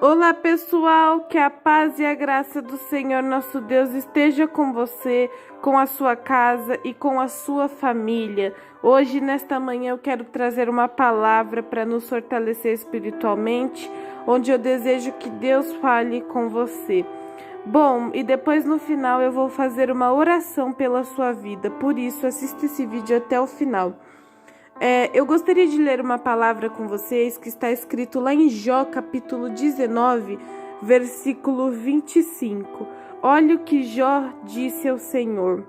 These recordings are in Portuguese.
Olá pessoal, que a paz e a graça do Senhor nosso Deus esteja com você, com a sua casa e com a sua família. Hoje, nesta manhã, eu quero trazer uma palavra para nos fortalecer espiritualmente, onde eu desejo que Deus fale com você. Bom, e depois no final eu vou fazer uma oração pela sua vida, por isso assista esse vídeo até o final. Eu gostaria de ler uma palavra com vocês que está escrito lá em Jó, capítulo 19, versículo 25. Olha o que Jó disse ao Senhor.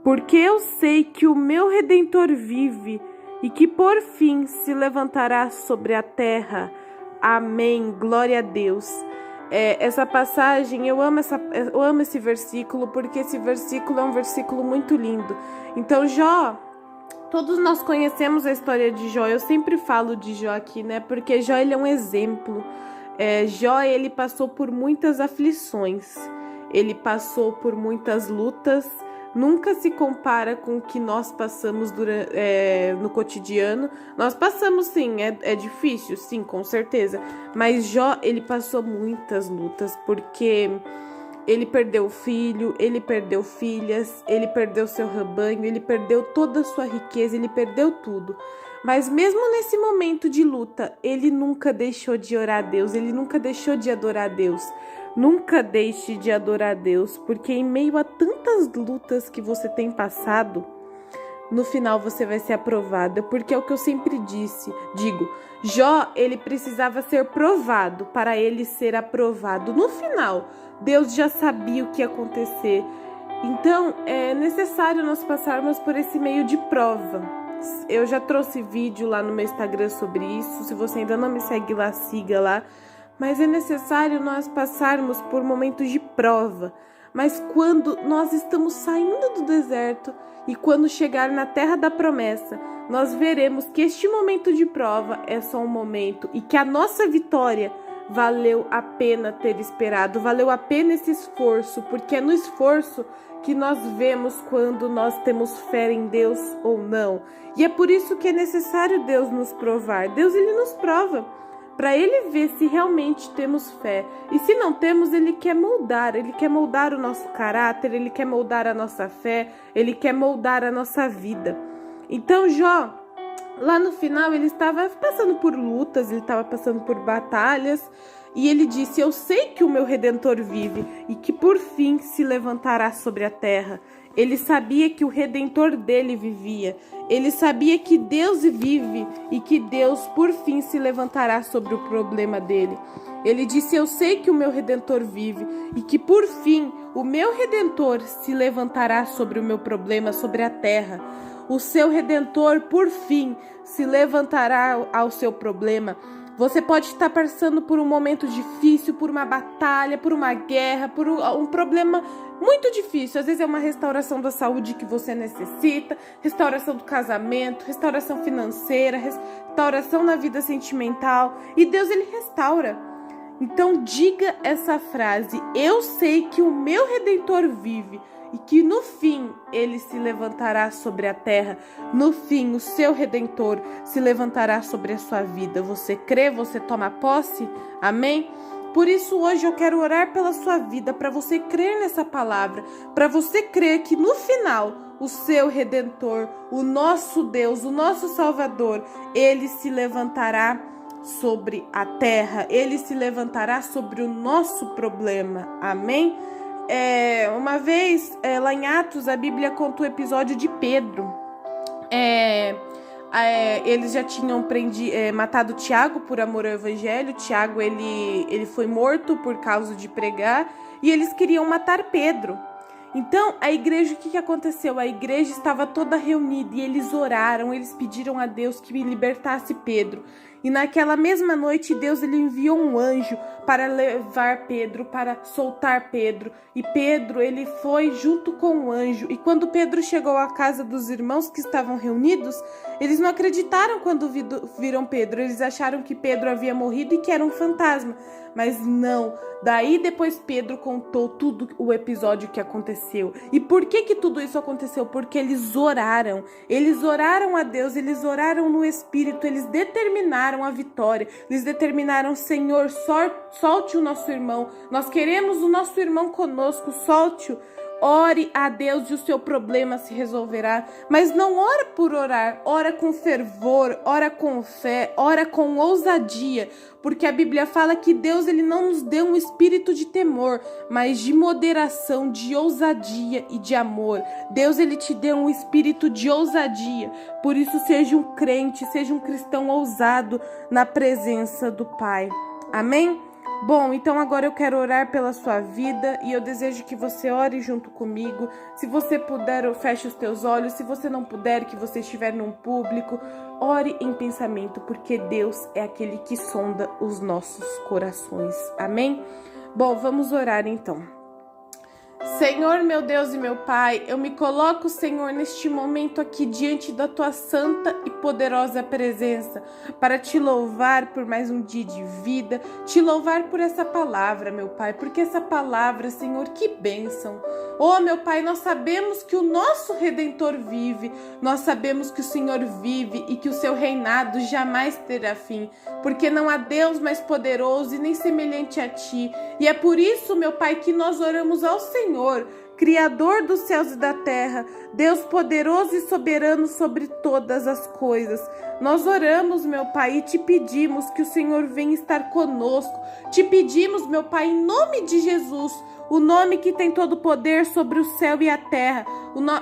Porque eu sei que o meu Redentor vive e que por fim se levantará sobre a terra. Amém. Glória a Deus. Essa passagem, eu amo esse versículo, porque esse versículo é um versículo muito lindo. Então, Jó... Todos nós conhecemos a história de Jó, eu sempre falo de Jó aqui, né? Porque Jó, ele é um exemplo. Jó, ele passou por muitas aflições, ele passou por muitas lutas, nunca se compara com o que nós passamos no cotidiano. Nós passamos sim, é difícil, sim, com certeza. Mas Jó, ele passou muitas lutas, porque... ele perdeu filho, ele perdeu filhas, ele perdeu seu rebanho, ele perdeu toda a sua riqueza, ele perdeu tudo. Mas mesmo nesse momento de luta, ele nunca deixou de orar a Deus, ele nunca deixou de adorar a Deus. Nunca deixe de adorar a Deus, porque em meio a tantas lutas que você tem passado, no final você vai ser aprovado, porque é o que eu sempre digo, Jó, ele precisava ser provado para ele ser aprovado. No final, Deus já sabia o que ia acontecer. Então, é necessário nós passarmos por esse meio de prova. Eu já trouxe vídeo lá no meu Instagram sobre isso, se você ainda não me segue lá, siga lá. Mas é necessário nós passarmos por momentos de prova. Mas quando nós estamos saindo do deserto e quando chegar na terra da promessa, nós veremos que este momento de prova é só um momento e que a nossa vitória valeu a pena ter esperado, valeu a pena esse esforço, porque é no esforço que nós vemos quando nós temos fé em Deus ou não. E é por isso que é necessário Deus nos provar. Deus, ele nos prova, para ele ver se realmente temos fé. E se não temos, ele quer moldar o nosso caráter, ele quer moldar a nossa fé, ele quer moldar a nossa vida. Então Jó, lá no final, ele estava passando por lutas, ele estava passando por batalhas, e ele disse: eu sei que o meu Redentor vive e que por fim se levantará sobre a terra. Ele sabia que o Redentor dele vivia. Ele sabia que Deus vive e que Deus por fim se levantará sobre o problema dele. Ele disse: eu sei que o meu Redentor vive e que por fim o meu Redentor se levantará sobre o meu problema, sobre a terra. O seu Redentor por fim se levantará ao seu problema. Você pode estar passando por um momento difícil, por uma batalha, por uma guerra, por um problema muito difícil. Às vezes é uma restauração da saúde que você necessita, restauração do casamento, restauração financeira, restauração na vida sentimental. E Deus, ele restaura. Então diga essa frase: eu sei que o meu Redentor vive e que no fim ele se levantará sobre a terra. No fim, o seu Redentor se levantará sobre a sua vida. Você crê? Você toma posse? Amém? Por isso hoje eu quero orar pela sua vida, para você crer nessa palavra, para você crer que no final o seu Redentor, o nosso Deus, o nosso Salvador, ele se levantará sobre a terra, ele se levantará sobre o nosso problema. Amém? Uma vez, lá em Atos, a Bíblia conta o episódio de Pedro. Eles já tinham matado Tiago por amor ao evangelho. Tiago, ele foi morto por causa de pregar, e eles queriam matar Pedro. Então, a igreja, o que aconteceu? A igreja estava toda reunida e eles oraram, eles pediram a Deus que libertasse Pedro. E naquela mesma noite, Deus, ele enviou um anjo para levar Pedro, para soltar Pedro. E Pedro, ele foi junto com o anjo. E quando Pedro chegou à casa dos irmãos que estavam reunidos, eles não acreditaram quando viram Pedro. Eles acharam que Pedro havia morrido e que era um fantasma. Mas não. Daí depois Pedro contou tudo o episódio que aconteceu. aconteceu. E por que tudo isso aconteceu? Porque eles oraram a Deus, eles oraram no Espírito, eles determinaram a vitória, eles determinaram: Senhor, solte o nosso irmão, nós queremos o nosso irmão conosco, solte-o. Ore a Deus e o seu problema se resolverá. Mas não ora por orar, ora com fervor, ora com fé, ora com ousadia. Porque a Bíblia fala que Deus ele não nos deu um espírito de temor, mas de moderação, de ousadia e de amor. Deus ele te deu um espírito de ousadia. Por isso seja um crente, seja um cristão ousado na presença do Pai. Amém? Bom, então agora eu quero orar pela sua vida e eu desejo que você ore junto comigo. Se você puder, feche os teus olhos. Se você não puder, que você estiver num público, ore em pensamento, porque Deus é aquele que sonda os nossos corações. Amém? Bom, vamos orar então. Senhor, meu Deus e meu Pai, eu me coloco, Senhor, neste momento aqui diante da Tua santa e poderosa presença, para Te louvar por mais um dia de vida, Te louvar por essa palavra, meu Pai, porque essa palavra, Senhor, que bênção. Oh, meu Pai, nós sabemos que o nosso Redentor vive, nós sabemos que o Senhor vive e que o Seu reinado jamais terá fim, porque não há Deus mais poderoso e nem semelhante a Ti, e é por isso, meu Pai, que nós oramos ao Senhor, Criador dos céus e da terra, Deus poderoso e soberano sobre todas as coisas. Nós oramos, meu Pai, e Te pedimos que o Senhor venha estar conosco. Te pedimos, meu Pai, em nome de Jesus, o nome que tem todo o poder sobre o céu e a terra,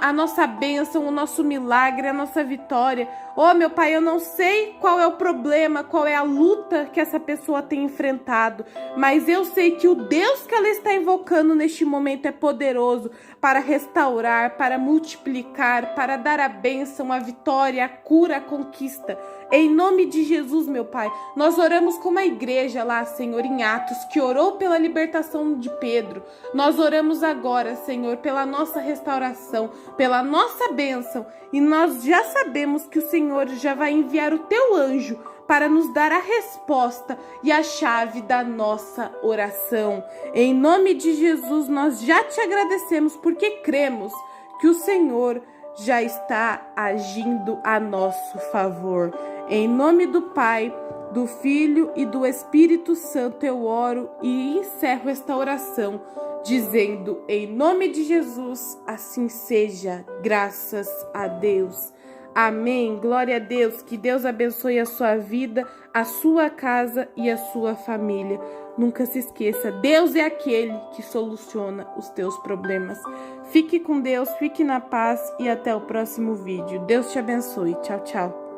a nossa bênção, o nosso milagre, a nossa vitória. Oh, meu Pai, eu não sei qual é o problema, qual é a luta que essa pessoa tem enfrentado, mas eu sei que o Deus que ela está invocando neste momento é poderoso para restaurar, para multiplicar, para dar a bênção, a vitória, a cura, a conquista. Em nome de Jesus, meu Pai, nós oramos como a igreja lá, Senhor, em Atos, que orou pela libertação de Pedro. Nós oramos agora, Senhor, pela nossa restauração, pela nossa bênção, e nós já sabemos que o Senhor já vai enviar o Teu anjo para nos dar a resposta e a chave da nossa oração. Em nome de Jesus, nós já Te agradecemos porque cremos que o Senhor já está agindo a nosso favor. Em nome do Pai, do Filho e do Espírito Santo eu oro e encerro esta oração, dizendo: em nome de Jesus, assim seja, graças a Deus. Amém. Glória a Deus. Que Deus abençoe a sua vida, a sua casa e a sua família. Nunca se esqueça, Deus é aquele que soluciona os teus problemas. Fique com Deus, fique na paz e até o próximo vídeo. Deus te abençoe. Tchau, tchau.